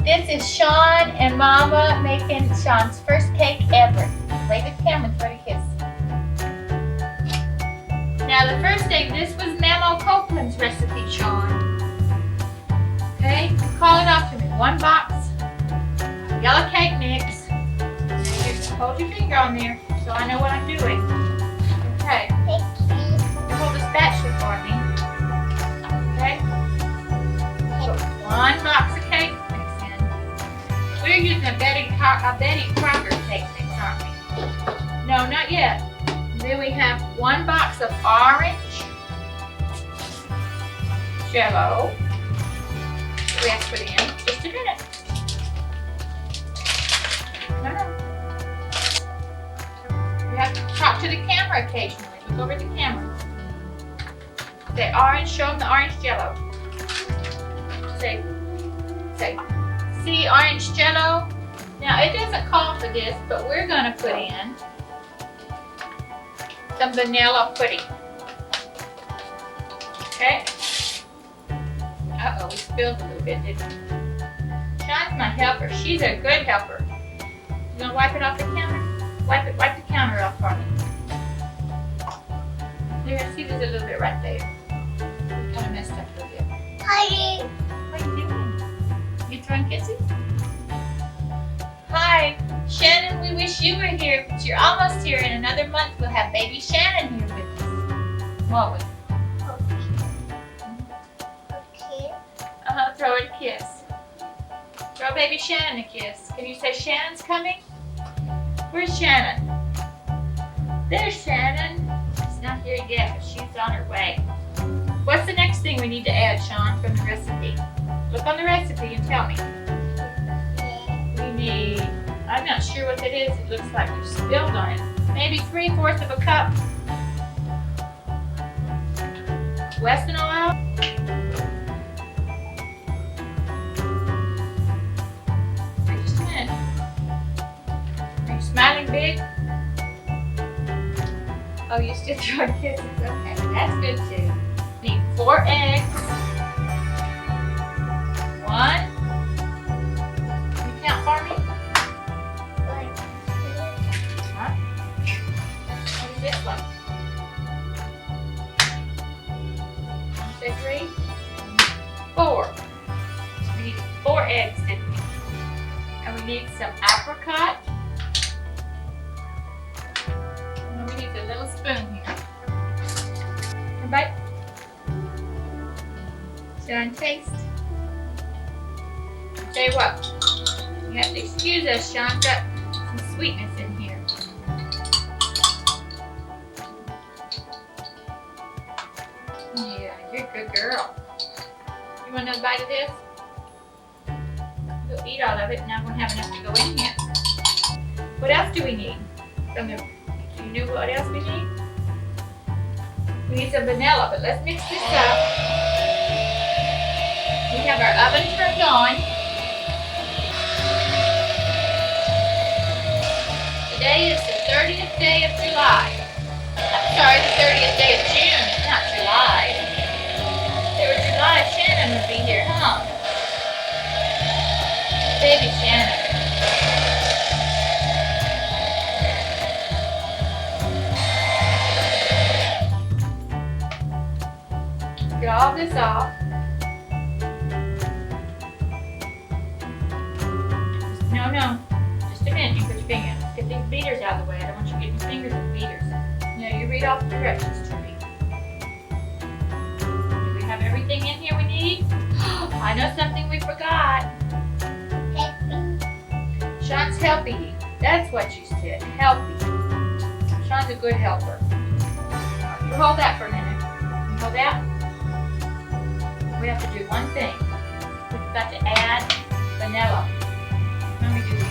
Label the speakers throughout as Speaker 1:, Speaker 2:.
Speaker 1: This is Shawn and Mama making Shawn's first cake ever. Wave at the camera and throw a kiss. Now the first thing, this was Mamo Copeland's recipe, Shawn. Okay, call it off to me. 1 box yellow cake mix. Hold your finger on there so I know what I'm doing. Okay. Hold the spatula for me. Okay. So 1 box of cake mix in. We're using a Betty Crocker cake mix, aren't we? No, not yet. Then we have 1 box of orange Jell-O. We have to put in just a minute. No. You have to talk to the camera occasionally. Look over at the camera. Say orange, show them the orange Jell-O. Say, see orange Jell-O? Now it doesn't call for this, but we're gonna put in some vanilla pudding. Okay? Uh-oh, we spilled a little bit, didn't we? Shawn's my helper. She's a good helper. You gonna wipe it off the counter? Wipe the counter off for me. There, I see there's a little bit right there. We kind of messed up a little bit.
Speaker 2: Hi.
Speaker 1: What are you doing? You throwing kisses? Hi, Shannon, we wish you were here, but you're almost here. In another month, we'll have baby Shannon here with us. Won't we?
Speaker 2: Okay.
Speaker 1: Throw her a kiss. Throw baby Shannon a kiss. Can you say Shannon's coming? Where's Shannon? There's Shannon. She's not here yet, but she's on her way. What's the next thing we need to add, Shawn, from the recipe? Look on the recipe and tell me. We need, I'm not sure what it is. It looks like you spilled on it. Maybe 3/4 of a cup. Wesson oil. Just a minute. Are you smiling big? Oh, you still throwing kisses? Okay, that's good too. Need 4 eggs. 1. Can you count for me? Huh? What is this one? Say 3? 4. We need 4 eggs, didn't we? And we need some apricot. And we need a little spoon here. Everybody? Shawn, taste. Tell you what, you have to excuse us. Shawn's got some sweetness in here. Yeah, you're a good girl. You want another bite of this? You'll eat all of it, and I won't have enough to go in here. What else do we need? Do you know what else we need? We need some vanilla, but let's mix this up. We have our oven turned on. Today is the 30th day of July. I'm sorry, the 30th day of June. It's not July. If it were July, Shannon would be here, huh? Baby Shannon. Get all this off. No. Just a minute, you put your finger in. Let's get these beaters out of the way. I don't want you getting your fingers in the beaters. Now you read off the directions to me. Do we have everything in here we need? I know something we forgot. Shawn's helping. That's what you said. Helping. Shawn's a good helper. You hold that for a minute. You hold that. We have to do one thing. We've got to add vanilla. Let me do this.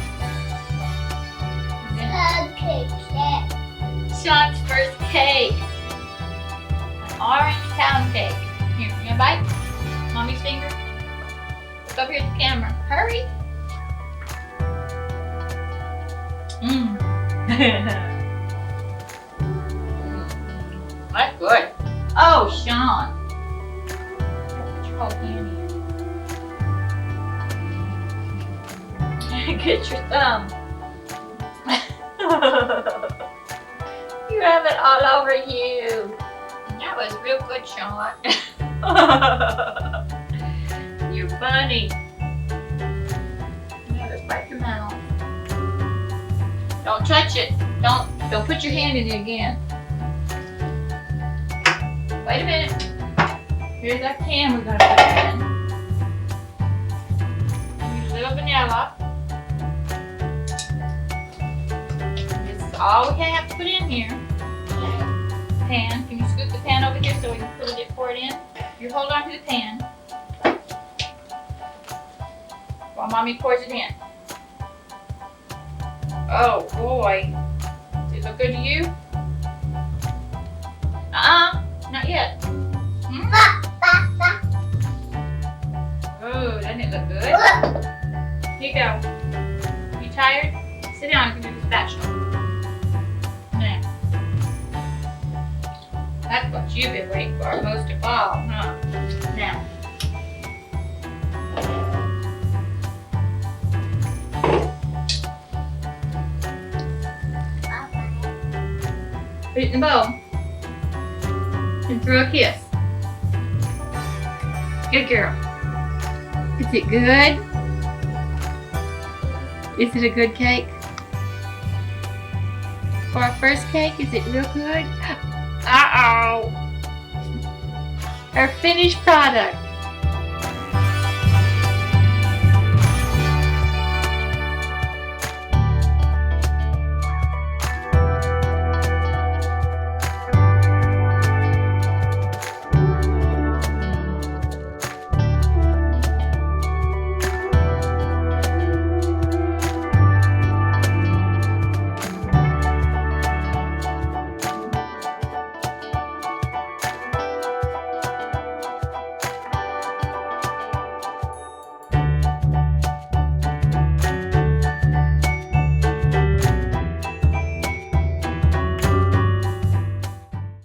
Speaker 1: Shawn's first cake. An orange pound cake. Here, you gonna bite? Mommy's finger? Look up here at the camera. Hurry. That's good. Oh, Shawn. Put your whole hand here. Get your thumb. You have it all over you. That was real good, Shawn. You're funny. Now just wipe your mouth. Don't touch it. Don't put your hand in it again. Wait a minute. Here's that can we're gonna put in. Use a little vanilla. This is all we have to put in here. Pan. Can you scoop the pan over here so we can pour it in? You hold on to the pan while Mommy pours it in. Oh boy. Does it look good to you? Not yet. Oh, doesn't it look good? Here you go. You tired? Sit down and give me the spatula. Now. That's what you've been waiting for most of all, huh? Now. Put it in the bowl. And throw a kiss. Good girl. Is it good? Is it a good cake? For our first cake, is it real good? Uh-oh. Our finished product.